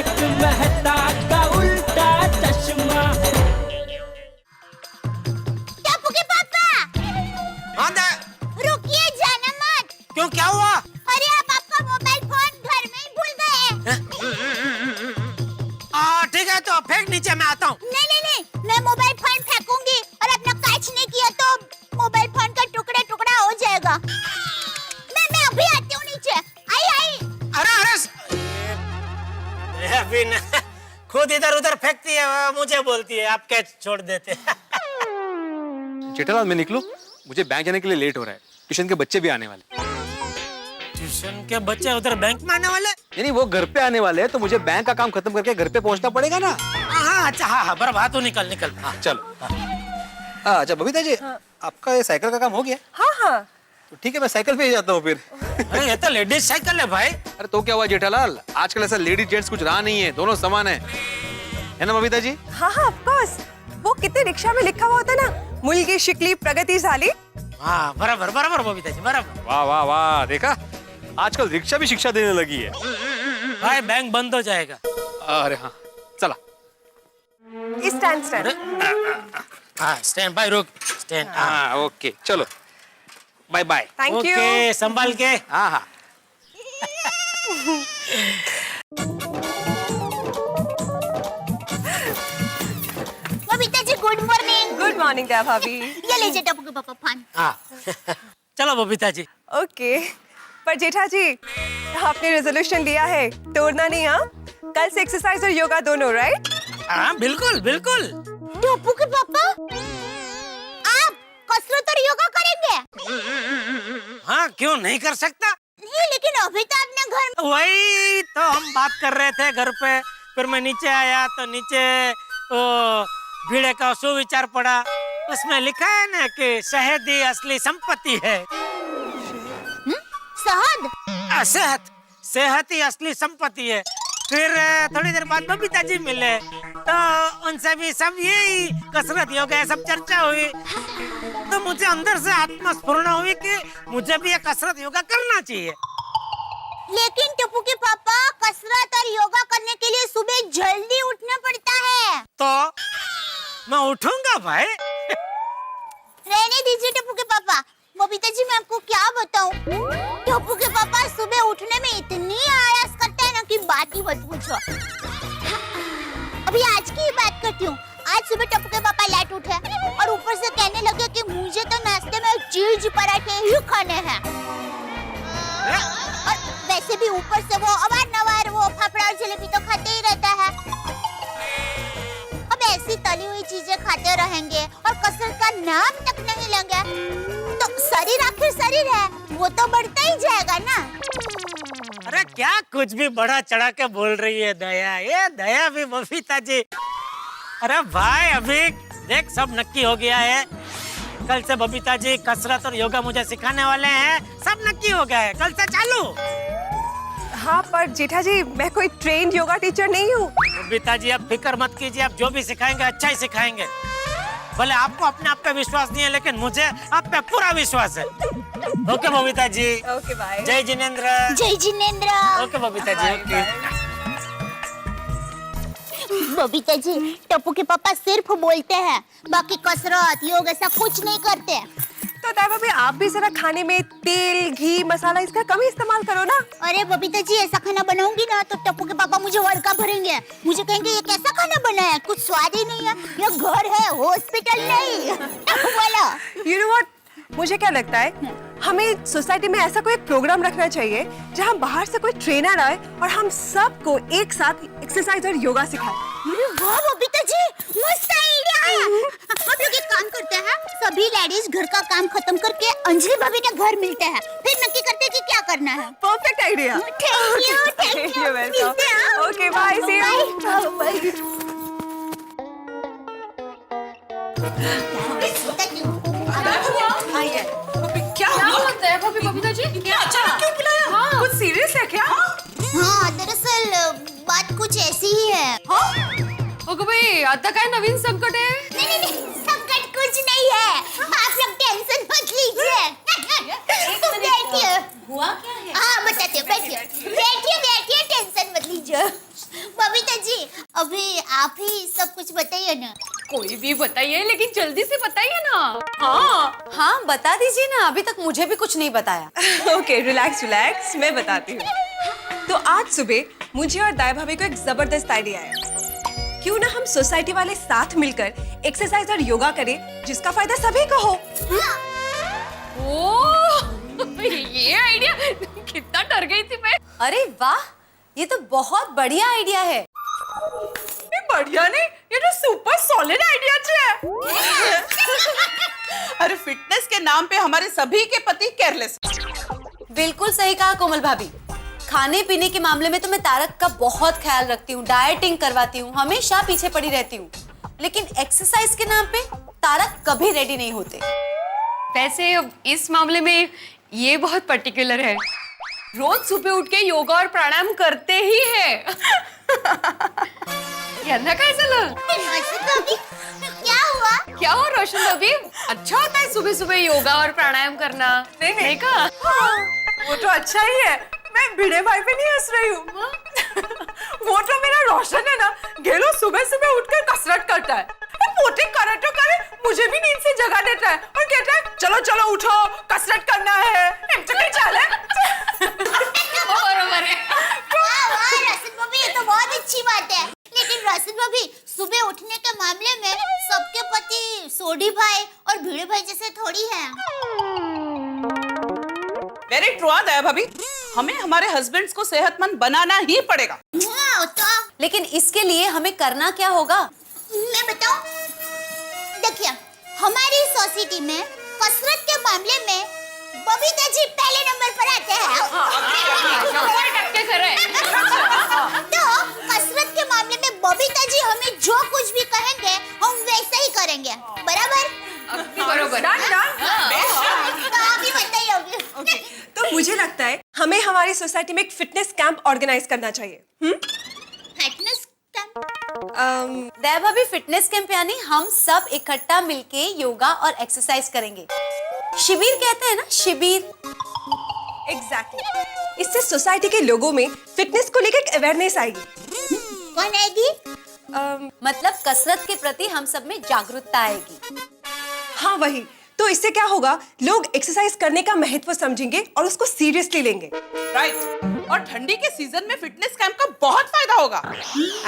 तारक मेहता का उल्टा चश्मा। टप्पू के पापा, हाँ दे। रुकिए, जाना मत। क्यों, क्या हुआ? अरे आप आपका मोबाइल फोन घर में ही भूल गए। ठीक है तो फेंक नीचे, मैं आता हूँ। नहीं, मैं मोबाइल फोन फेंकूंगी और अपना कैच नहीं किया तो मोबाइल फोन का टुकड़ा टुकड़ा हो जाएगा। मैं अभी आती हूँ नीचे। आई। अरे अभी न, खुद इधर उधर फेंकती है, मुझे बोलती है आप कैच छोड़ देते। जेठालाल मैं निकलूं, मुझे बैंक जाने के लिए लेट हो रहा है। ट्यूशन के बच्चे भी आने वाले। ट्यूशन के बच्चे उधर बैंक में आने वाले? नहीं, वो घर पे आने वाले हैं, तो मुझे बैंक का काम खत्म करके घर पे पहुंचना पड़ेगा ना। हाँ, अच्छा, हाँ, बराबर, तो निकल। हाँ, चलो। अच्छा बबीता जी, आपका ये साइकिल का काम हो गया? हाँ। तो ठीक है, मैं साइकिल पे ही जाता हूँ फिर। अरे ये तो लेडीज साइकिल है भाई। अरे तो क्या हुआ जेठालाल, आजकल ऐसा लेडीज जेंट्स कुछ रहा नहीं है, दोनों समान है ना बबीता जी? हाँ, ऑफ कोर्स। वो कितने रिक्शा में लिखा हुआ होता है ना, मुलगी शिकली प्रगति झाली। हाँ, बराबर बबीता जी, बराबर। वाह, देखा आजकल रिक्शा भी शिक्षा देने लगी है। भाई बैंक बंद हो जाएगा। अरे हाँ, चला। स्टैंड। हाँ, स्टैंड बाय, रुक, स्टैंड। हाँ, ओके, चलो, bye bye. Thank you. Okay, संभाल के। हाँ। Babita ji, good morning. Good morning Daya भाभी। ये लीजिए टप्पू के पापा फोन। हाँ। चलो बबीता जी। ओके, पर जेठा जी आपने रेजोल्यूशन लिया है तोड़ना नहीं। हाँ, कल से एक्सरसाइज और योगा दोनों, राइट? हाँ, बिल्कुल। टप्पू के पापा, आप कसरत और योगा करेंगे? हाँ, क्यों नहीं कर सकता? नहीं, लेकिन अभी तो अपने घर में। वही तो हम बात कर रहे थे घर पे, फिर मैं नीचे आया तो नीचे भीड़े का सुविचार पड़ा, उसमें लिखा है ना कि शहद ही असली संपत्ति है। शहद? सेहत ही असली संपत्ति है। फिर थोड़ी देर बाद बबीता जी मिले तो उनसे भी सब यही कसरत योगा सब चर्चा हुई, तो मुझे अंदर से आत्मस्फुरणा हुई कि मुझे भी ये कसरत योगा करना चाहिए। लेकिन टप्पू के पापा, कसरत और योगा करने के लिए सुबह जल्दी उठना पड़ता है। तो मैं उठूंगा भाई। रहने दीजिए टप्पू के पापा। बबीता जी, मैं आपको क्या बताऊं, टप्पू के पापा सुबह उठने में इतनी आलस करते हैं ना कि बात ही मत पूछो। अभी आज की ही बात करती हूँ। आज सुबह टप्पू के पापा लेट उठे और ऊपर से कहने लगे कि मुझे तो नाश्ते में चीज पराठे ही खाने हैं। और वैसे भी ऊपर से वो अवार-नवार वो फाफड़ा और जलेबी तो खाते ही रहता है। अब ऐसी तली हुई चीजें खाते रहेंगे और कसरत का नाम तक नहीं लेंगे तो शरीर आखिर शरीर है, वो तो बढ़ता ही जाएगा ना। अरे क्या कुछ भी बड़ा चढ़ा के बोल रही है दया, ये दया भी बबीता जी। अरे भाई अभी देख सब नक्की हो गया है, कल से बबीता जी कसरत और योगा मुझे सिखाने वाले हैं, सब नक्की हो गया है, कल से चालू। हाँ, पर जेठा जी मैं कोई ट्रेन्ड योगा टीचर नहीं हूँ। बबीता जी आप फिक्र मत कीजिए, आप जो भी सिखाएंगे अच्छा ही सिखाएंगे। भले आपको अपने आप पे विश्वास नहीं है, लेकिन मुझे आप पे पूरा विश्वास है। Okay Babita ji. Okay, bye. जय जिनेंद्र। जय जिनेंद्र। ओके बबीता जी। ओके बबीता जी, टप्पू के पापा सिर्फ बोलते हैं, बाकी कसरत योग ऐसा कुछ नहीं करते। तो दया भाभी आप भी जरा खाने में तेल घी मसाला इसका कम ही इस्तेमाल करो ना। अरे बबीता जी, ऐसा खाना बनाऊंगी ना तो टप्पू के पापा मुझे वड़का भरेंगे। मुझे कहेंगे ये कैसा खाना बना है, कुछ स्वाद ही नहीं है, ये घर है हॉस्पिटल नहीं। बोलो। You know what? मुझे क्या लगता है, हमें सोसाइटी में ऐसा कोई प्रोग्राम रखना चाहिए जहां बाहर से कोई ट्रेनर आए और हम सबको एक साथ एक्सरसाइज और योगा सिखाए। अरे वाह बबीता जी, मस्त आइडिया है। हम लोग एक काम करते हैं, सभी लेडीज घर का काम खत्म करके अंजलि भाभी के घर मिलते हैं, फिर नक्की करते हैं कि क्या करना है। Perfect idea. Thank you. Okay, bye, see you. क्या होता है भाभी बबीता जी? क्या अचानक क्यों बुलाया? हाँ। कुछ सीरियस है क्या? हाँ, दरअसल बात कुछ ऐसी ही है। ओके भाई, आता काय नवीन संकट है? नहीं, संकट कुछ नहीं है, आप लोग टेंशन मत लीजिए। तुम बैठिए। हुआ क्या है? हाँ बताते, बैठिए, टेंशन मत लीजिए। बबीता अभी आप ही सब कुछ बताइए ना। कोई भी बताइए, लेकिन जल्दी से बताइए ना। हाँ बता दीजिए ना, अभी तक मुझे भी कुछ नहीं बताया। ओके रिलैक्स रिलैक्स, मैं बताती हूँ। तो आज सुबह मुझे और दाई भाभी को एक जबरदस्त आइडिया आया। क्यों ना हम सोसाइटी वाले साथ मिलकर एक्सरसाइज और योगा करें, जिसका फायदा सभी को हो। ओह, ये आइडिया, कितना डर गई थी मैं। अरे वाह, ये तो बहुत बढ़िया आइडिया है। ये बढ़िया नहीं, ये तो सुपर सॉलिड आइडिया है। अरे फिटनेस के नाम पे हमारे सभी के पति केयरलेस। बिल्कुल सही कहा कोमल भाभी। खाने पीने के मामले में तो मैं तारक का बहुत ख्याल रखती हूँ, डाइटिंग करवाती हूँ, हमेशा पीछे पड़ी रहती हूँ, लेकिन एक्सरसाइज के नाम पे तारक कभी रेडी नहीं होते। वैसे इस मामले में ये बहुत पर्टिकुलर है, रोज सुबह उठ के योगा और प्राणायाम करते ही है। यांना काय झालं? रोशन भाभी, क्या हुआ? क्या हो रोशन भाभी? अच्छा होता है सुबह सुबह योगा और प्राणायाम करना। नहीं का? वो तो अच्छा ही है, मैं भिड़े भाई पे नहीं हंस रही हूँ। वो तो मेरा रोशन है ना, गेलो सुबह सुबह उठकर कसरत करता है, पोटी करे तो करे, मुझे भी नींद से जगा देता है और कहता है चलो चलो उठो, कसरत करना है। बरोबर है। वाह रोशन भाभी, ये तो बहुत अच्छी बात है। लेकिन रोशन भाभी, सुबह उठने के मामले में सबके पति सोडी भाई और भिड़े भाई जैसे थोड़ी है। वेरी ट्रू दया भाभी, हमें हमारे हस्बैंड्स को सेहतमंद बनाना ही पड़ेगा। हाँ, तो लेकिन इसके लिए हमें करना क्या होगा? मैं बताऊं? देखिए, हमारी सोसाइटी में कसरत के मामले में बबीता जी पहले नंबर पर आते हैं। तो कसरत के मामले में बबीता जी हमें जो कुछ भी कहेंगे हम वैसा ही करेंगे, बराबर? बरोबर। तो आप ही बताइए अभी। तो मुझे लगता है हमें हमारी सोसाइटी में एक फिटनेस कैंप ऑर्गेनाइज करना चाहिए। Fitness camp? दया भाभी, फिटनेस कैंप यानी हम सब इकट्ठा मिलके योगा और एक्सरसाइज करेंगे। शिविर कहते हैं ना, शिविर। एग्जैक्टली। इससे सोसाइटी के लोगों में फिटनेस को लेकर एक अवेयरनेस आएगी। कौन आएगी? मतलब कसरत के प्रति हम सब में जागरूकता आएगी। हाँ वही, तो इससे क्या होगा, लोग एक्सरसाइज करने का महत्व समझेंगे और उसको सीरियसली लेंगे। राइट, और ठंडी के सीजन में फिटनेस कैंप का बहुत फायदा होगा।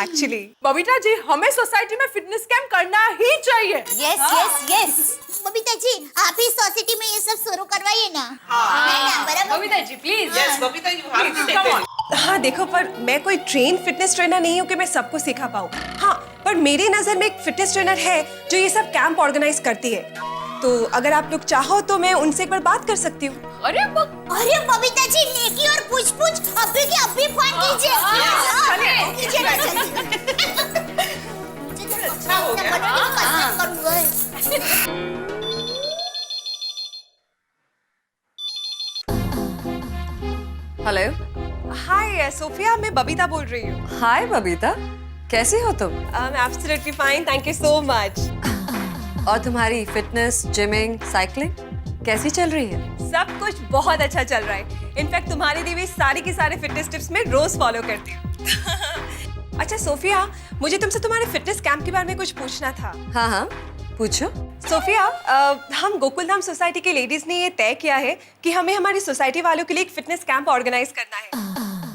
एक्चुअली बबीता जी, हमें सोसाइटी में फिटनेस कैंप करना ही चाहिए। Yes yes yes. Babita ji, आप ही सोसाइटी में ये सब शुरू करवाइए ना। है ना, बराबर? Babita ji please. Yes Babita you have to take it. हाँ देखो, पर मैं कोई ट्रेन फिटनेस ट्रेनर नहीं हूँ कि मैं सबको सिखा पाऊँ। हाँ, पर मेरी नजर में एक फिटनेस ट्रेनर है जो ये सब कैंप ऑर्गेनाइज करती है। तो अगर आप लोग चाहो तो मैं उनसे एक बार बात कर सकती हूँ। अरे बबीता जी, नेकी और पूछ अभी की अभी फोन कीजिए। कीजिए ना जल्दी। अच्छा हो गया। हेलो। हाय सोफिया, मैं बबीता बोल रही हूँ। हाय बबीता, कैसी हो तुम? Absolutely fine, thank you so much. और तुम्हारी फिटनेस, जिमिंग, साइकिलिंग कैसी चल रही है? सब कुछ बहुत अच्छा चल रहा है। इनफैक्ट तुम्हारी दी हुई सारी की सारी फिटनेस टिप्स मैं रोज फॉलो करती हूँ। अच्छा सोफिया, मुझे तुमसे तुम्हारे फिटनेस कैंप के बारे में कुछ पूछना था। हाँ हाँ पूछो। सोफिया, हम गोकुलधाम सोसाइटी के लेडीज ने ये तय किया है कि हमें हमारी सोसाइटी वालों के लिए एक फिटनेस कैंप ऑर्गेनाइज करना है।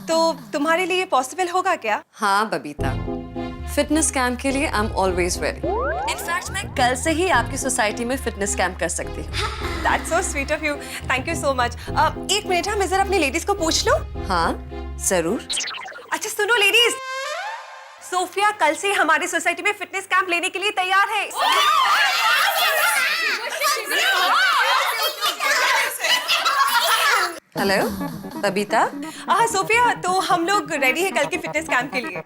तो तुम्हारे लिए पॉसिबल होगा क्या? हाँ बबीता, फिटनेस कैंप के लिए I am always ready. In fact मैं कल से ही आपकी सोसाइटी में फिटनेस कैंप कर सकती हूँ। That's so sweet of you. Thank you so much. एक मिनट, मैं जरा अपनी लेडीज को पूछ लूं। हाँ जरूर। अच्छा सुनो लेडीज, सोफिया कल से हमारी सोसाइटी में फिटनेस कैंप लेने के लिए तैयार है। हेलो बबीता। हाँ सोफिया, तो हम लोग रेडी है कल के फिटनेस कैंप के लिए।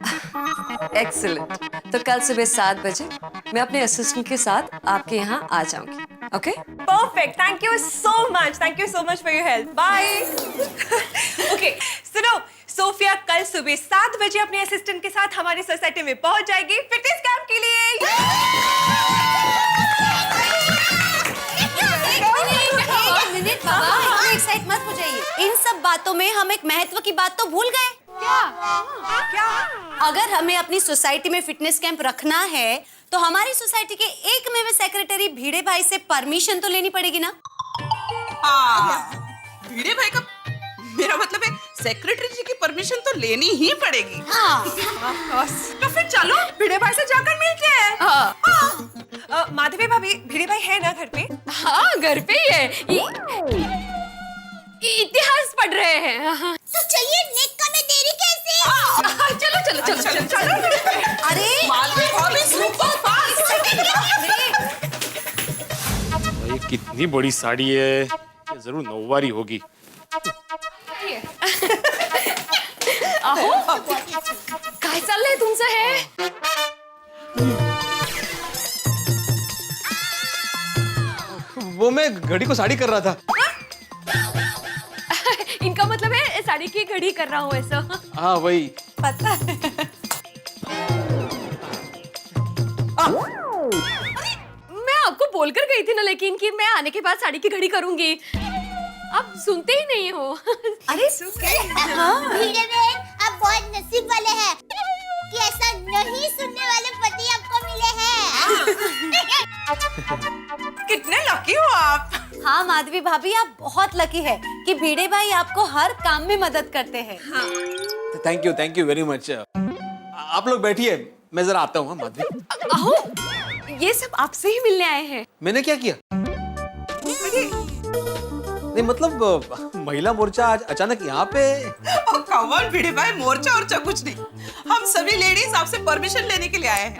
एक्सीलेंट। तो कल सुबह 7 बजे मैं अपने असिस्टेंट के साथ आपके यहाँ आ जाऊंगी। Okay? Perfect, thank you so much for your help. Bye. Okay सुनो, सोफिया कल सुबह 7 बजे अपने असिस्टेंट के साथ हमारी सोसाइटी में पहुंच जाएगी फिटनेस कैंप के लिए। एक मिनट बाबा, इतने एक्साइट मत हो जाइए। इन सब बातों में हम एक महत्व की बात तो भूल गए। क्या? अगर हमें अपनी सोसाइटी में फिटनेस कैंप रखना है तो हमारी सोसाइटी के एकमेव सेक्रेटरी भिड़े भाई से परमिशन तो लेनी पड़ेगी ना। भिड़े भाई का मेरा मतलब है सेक्रेटरी जी की परमिशन तो लेनी ही पड़ेगी। तो फिर चलो भिड़े भाई से जाकर मिलते हैं। माधवी भाभी, भिड़े भाई है ना घर पे? हाँ घर पे ही है। इतिहास पढ़ रहे हैं। हाँ। तो चलिए नेक्का में देरी कैसे? चलो चलो चलो चलो। अरे माधवी भाभी सुपर फास्ट। भाई कितनी बड़ी साड़ी है, ये जरूर नौवारी होगी। आहो काय चाललंय तुमचं हे? वो मैं घड़ी को साड़ी कर रहा था। इनका मतलब है साड़ी की घड़ी कर रहा हूँ ऐसा। हाँ वही। पता है। मैं आपको बोलकर गई थी ना लेकिन कि मैं आने के बाद साड़ी की घड़ी करूंगी। आप सुनते ही नहीं हो। अरे भिड़े बहन, आप बहुत नसीब वाले हैं कि ऐसा नहीं सुनने वाले पति आपको मिले हैं। कितने लकी हो आप। हाँ माधवी भाभी, आप बहुत लकी है कि भिड़े भाई आपको हर काम में मदद करते हैं। Thank you very much. आप लोग बैठिए, मैं जरा आता हूँ। हाँ माधवी, आहो ये सब आपसे ही मिलने आए हैं। मैंने क्या किया? नहीं मतलब महिला मोर्चा आज अचानक यहाँ पे। कौन भिड़े भाई, मोर्चा और कुछ नहीं, हम सभी लेडीज आपसे परमिशन लेने के लिए आए हैं।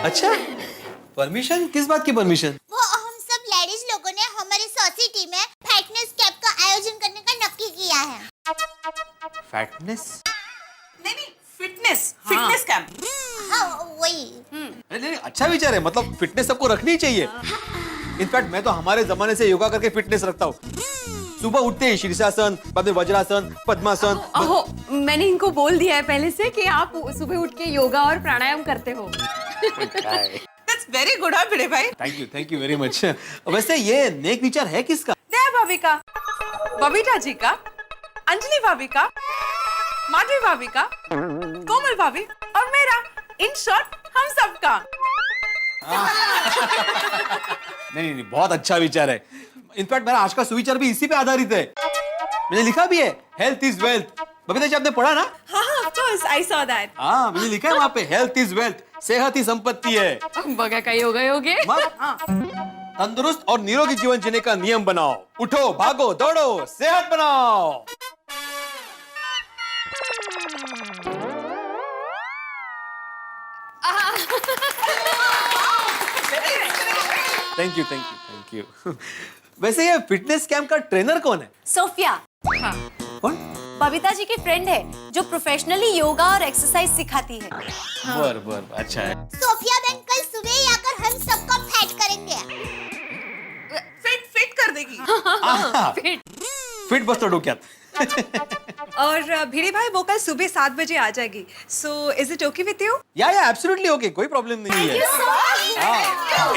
अच्छा, परमिशन? किस बात की परमिशन? वो हम सब लेडीज लोगों ने हमारी सोसाइटी में फिटनेस कैंप का आयोजन करने का नक्की किया है। फैटनेस? नहीं, फिटनेस कैंप। हाँ वही। नहीं, अच्छा विचार है। मतलब फिटनेस सबको रखनी ही चाहिए। इनफैक्ट मैं तो हमारे जमाने से योगा करके फिटनेस रखता हूँ। सुबह उठते ही शीर्षासन, बाद में वज्रासन, पद्मासन। आहो मैंने इनको बोल दिया है पहले से कि आप सुबह उठ के योगा और प्राणायाम करते हो। दैट्स वेरी गुड भिड़े भाई। Thank you very much. वैसे ये नेक विचार है किसका? दया भाभी का, बबीता जी का, अंजलि भाभी का, माधवी भाभी का, कोमल भाभी और मेरा। इन शॉर्ट हम सबका। नहीं, बहुत अच्छा विचार है। इनफैक्ट मेरा आज का सुविचार भी इसी पे आधारित है। मैंने लिखा भी है, health is wealth. Babita ji आपने पढ़ा ना? हाँ, of course, I saw that. हाँ, मैंने लिखा है वहाँ पे, हेल्थ इज वेल्थ, सेहत ही संपत्ति है। बगा का योगा योगे। तंदुरुस्त और निरोगी जीवन जीने का नियम बनाओ। उठो, भागो, दौड़ो, सेहत बनाओ। Thank you. वैसे ये फिटनेस कैंप का ट्रेनर कौन है? सोफिया। कौन? बबीता जी की फ्रेंड है जो प्रोफेशनली योगा और एक्सरसाइज सिखाती है। बर अच्छा है। सोफिया बहन कल सुबह ही आकर हम सबको फैट करेंगे। फिट कर देगी। फिट बस तो डोक्यात। और भिड़े भाई वो कल सुबह 7 बजे आ जाएगी। So is it okay with you? या एब्सोल्युटली ओके, कोई प्रॉब्लम नहीं है।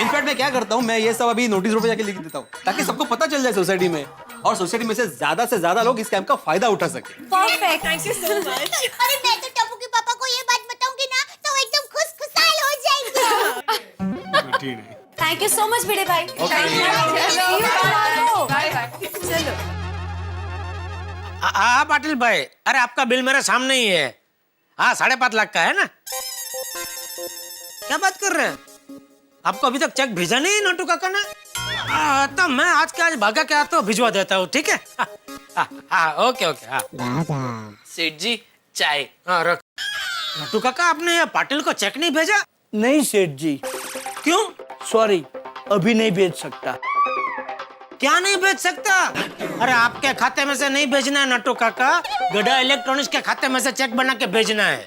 इनफैक्ट मैं क्या करता हूँ, मैं ये सब अभी नोटिस बोर्ड पे जाके लिख देता हूँ ताकि सबको पता चल जाए सोसाइटी में, और सोसाइटी में से ज्यादा लोग इस कैंप का फायदा उठा सके। Perfect. Thank you so much. अरे मैं तो टप्पू के पापा को ये बात बताऊंगी ना तो वो एकदम खुशखुशाल हो जाएंगे। थैंक यू सो मच भिड़े भाई। चलो। हाँ पाटिल भाई, अरे आपका बिल मेरे सामने ही है। हाँ 5.5 लाख का है ना? क्या बात कर रहे हैं? आपको अभी तक चेक भेजा नहीं नोटू काका ने? तो मैं आज के आज भागा के आता हूँ, भिजवा देता हूँ, ठीक है? हाँ ओके। हाँ सेठ जी चाय। हाँ रख। नोटू काका, आपने ये पाटिल को चेक नहीं भेजा? नहीं सेठ जी, क्यों? सॉरी, अभी नहीं भेज सकता। क्या नहीं भेज सकता? अरे आपके खाते में से नहीं भेजना है नट्टू काका, गड़ा इलेक्ट्रॉनिक्स के खाते में से चेक बना के भेजना है।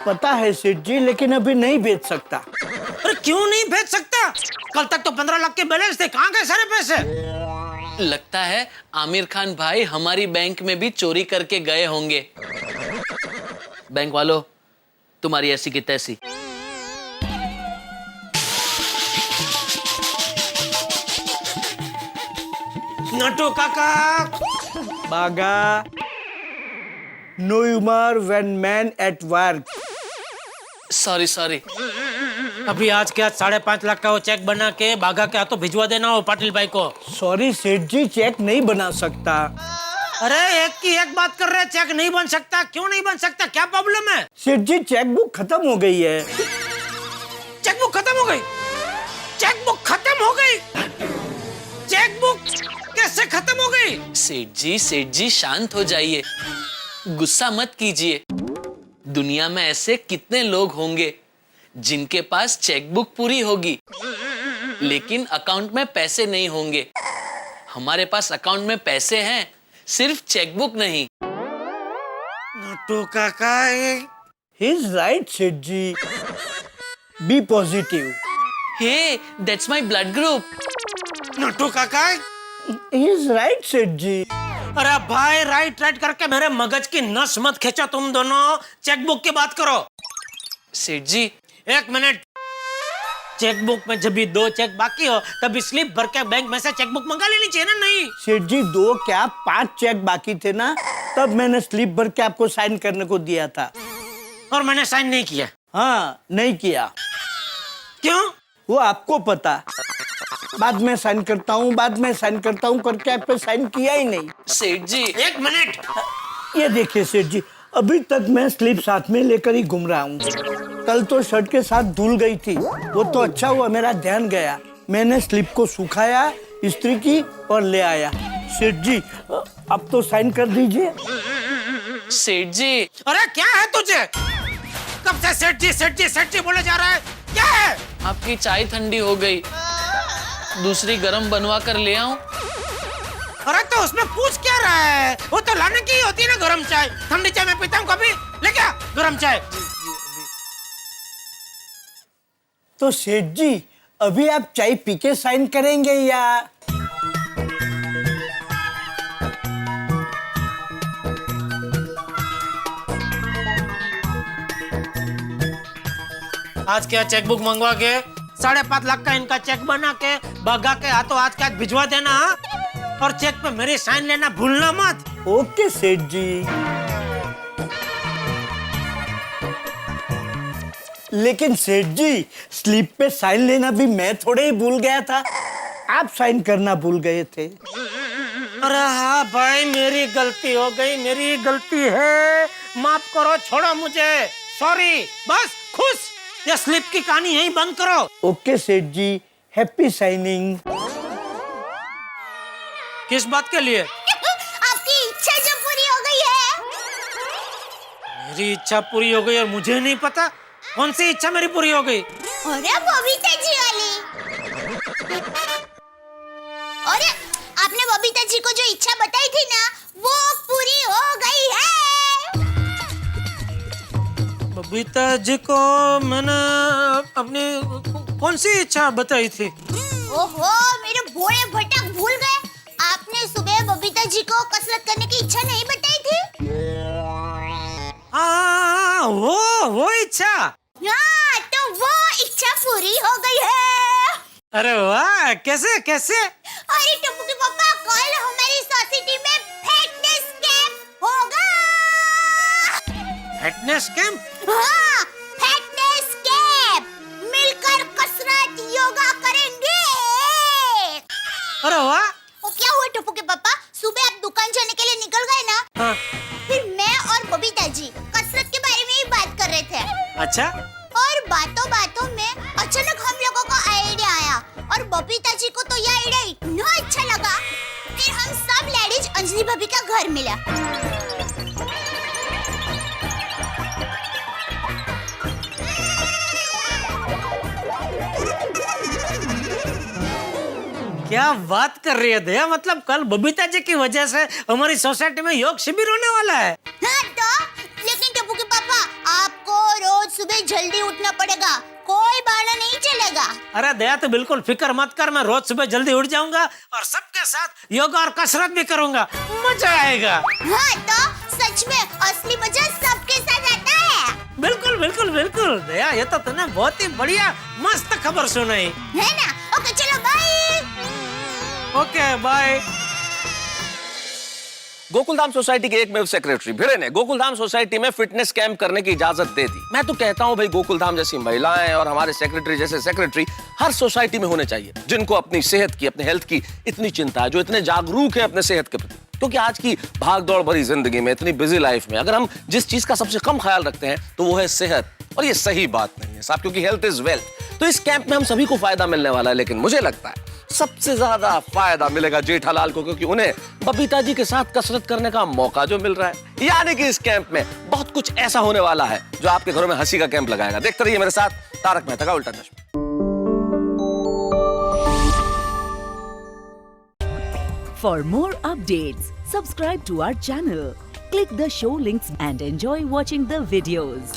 पता है सेठ जी, लेकिन अभी नहीं भेज सकता। अरे क्यों नहीं भेज सकता? कल तक तो 15 लाख के बैलेंस थे, कहाँ गए सारे पैसे? लगता है आमिर खान भाई हमारी बैंक में भी चोरी करके गए होंगे। बैंक वालों, तुम्हारी ऐसी की तैसी। नट्टू काका, Bagha, no humour when man at work. Sorry sorry. अभी आज के आज 5.5 लाख का वो चेक बना के बाघा के हाथों भिजवा देना हो पाटिल भाई को। सॉरी सेठ जी, चेक नहीं बना सकता। अरे एक की एक बात कर रहे हैं, चेक नहीं बन सकता? क्यों नहीं बन सकता, क्या प्रॉब्लम है? सेठ जी चेक बुक खत्म हो गई है। चेक बुक खत्म हो गई? चेक बुक खत्म हो गई? चेक बुक कैसे खत्म हो गई? सेठ जी शांत हो जाइए, गुस्सा मत कीजिए। दुनिया में ऐसे कितने लोग होंगे जिनके पास चेकबुक पूरी होगी लेकिन अकाउंट में पैसे नहीं होंगे। हमारे पास अकाउंट में पैसे हैं, सिर्फ चेकबुक नहीं। Nattu Kaka, he is right Seth ji, B positive. Hey, that's my blood group. Nattu Kaka, he is right Seth जी। अरे भाई, राइट करके मेरे मगज की नस मत खींचो तुम दोनों, चेकबुक की बात करो। सेठ जी एक मिनट, चेकबुक में जब भी 2 चेक बाकी हो तब स्लिप भर के बैंक में से चेकबुक मंगा लेनी चाहिए ना? नहीं सेठ जी, 2 क्या 5 चेक बाकी थे ना, तब मैंने स्लिप भर के आपको साइन करने को दिया था। और मैंने साइन नहीं किया? हाँ, नहीं किया। क्यों? वो आपको पता। बाद में साइन करता हूँ करके आप पे साइन किया ही नहीं। सेठ जी एक मिनट, ये देखिए सेठ जी, अभी तक मैं स्लिप साथ में लेकर ही घूम रहा हूँ। कल तो शर्ट के साथ धुल गई थी, वो तो अच्छा हुआ मेरा ध्यान गया। मैंने स्लिप को सुखाया, इस्त्री की और ले आया। सेठ जी अब तो साइन कर दीजिए। सेठ जी, अरे क्या है तुझे? कब से सेठ जी बोले जा रहा है? क्या है? आपकी चाय ठंडी हो गई, दूसरी गरम बनवा कर ले आऊं? अरे तो उसमें पूछ क्या रहा है? वो तो लाने की होती है ना गरम चाय। ठंडी चाय मैं पीता हूँ कभी, ले क्या गरम चाय? तो सेठ जी अभी आप चाय पी के साइन करेंगे या? आज क्या चेकबुक मंगवा के 5.5 लाख का इनका चेक बना के बाघा के हाथों आज क्या भिजवा देना, हाँ? और चेक पे मेरी साइन लेना भूलना मत। ओके सेठ जी। लेकिन सेठ जी, स्लिप पे साइन लेना भी मैं थोड़े ही भूल गया था, आप साइन करना भूल गए थे। अरे हाँ भाई, मेरी गलती हो गई, मेरी गलती है, माफ करो, छोड़ो मुझे, सॉरी। बस खुश, ये स्लिप की कहानी यहीं बंद करो। ओके सेठ जी, हैप्पी साइनिंग। किस बात के लिए? आपकी इच्छा जो पूरी हो गई है। मेरी इच्छा पूरी हो गई और मुझे नहीं पता? कौन सी इच्छा मेरी पूरी हो गई? अरे बबीता जी वाली। अरे आपने बबीता जी को जो इच्छा बताई थी ना, वो पूरी हो गई है। बबीता जी को मैंने अपनी कौन सी इच्छा बताई थी? ओहो, मेरे भोले भटक भूल गए। आपने सुबह बबीता जी को कसरत करने की इच्छा नहीं बताई थी? हाँ, वो इच्छा। हाँ, तो वो इच्छा पूरी हो गई है। अरे वाह, कैसे कैसे? अरे टप्पू के पापा, कल हमारी सोसाइटी में फिटनेस कैंप होगा। Fitness camp? हाँ, फिटनेस कैंप। मिलकर कसरत योगा करेंगे। अरे वाह। वो क्या हुआ टप्पू के पापा, सुबह आप दुकान जाने के लिए निकल गए ना? हाँ। फिर मैं और बबीता जी कसरत के बारे में ही बात कर रहे थे। अच्छा। और बातों में अचानक हम लोगों को आइडिया आया और बबीता जी को तो यह आइडिया इतना अच्छा लगा, फिर हम सब लेडीज अंजलि भाभी का घर मिला। क्या बात कर रही है दया, मतलब कल बबीता जी की वजह से हमारी सोसाइटी में योग शिविर होने वाला है। हाँ तो, लेकिन टप्पू के पापा, आपको रोज सुबह जल्दी उठना पड़ेगा, कोई बहाना नहीं चलेगा। अरे दया तो बिल्कुल फिक्र मत कर, मैं रोज सुबह जल्दी उठ जाऊंगा और सबके साथ योगा और कसरत भी करूंगा, मजा आएगा। हाँ तो सच में असली मजा सबके साथ आता है। बिल्कुल बिल्कुल बिल्कुल दया, ये तो तूने बहुत ही बढ़िया मस्त खबर सुनाई है ना? ओके चलो bye. Okay bye. Gokuldham society के एकमेव सेक्रेटरी भिड़े ने गोकुलधाम सोसाइटी में फिटनेस कैंप करने की इजाजत दे दी। मैं तो कहता हूं भाई, गोकुलधाम जैसी महिलाएं और हमारे सेक्रेटरी जैसे सेक्रेटरी हर सोसाइटी में होने चाहिए, जिनको अपनी सेहत की, अपने हेल्थ की इतनी चिंता है, जो इतने जागरूक है अपने सेहत के प्रति। क्योंकि आज की भागदौड़ भरी जिंदगी में, इतनी बिजी लाइफ में, अगर हम जिस चीज का सबसे कम ख्याल रखते हैं तो वो है सेहत। और ये सही बात नहीं है साहब, क्योंकि हेल्थ इज वेल्थ। तो इस कैंप में हम सभी को फायदा मिलने वाला है, लेकिन मुझे लगता है सबसे ज्यादा फायदा मिलेगा जेठालाल को, क्योंकि उन्हें बबीता जी के साथ कसरत करने का मौका जो मिल रहा है। यानी कि इस कैंप में बहुत कुछ ऐसा होने वाला है जो आपके घरों में हंसी का कैंप लगाएगा। देखते रहिए मेरे साथ तारक मेहता का उल्टा चश्मा। For more updates, subscribe to our channel, click the show links and enjoy watching the videos.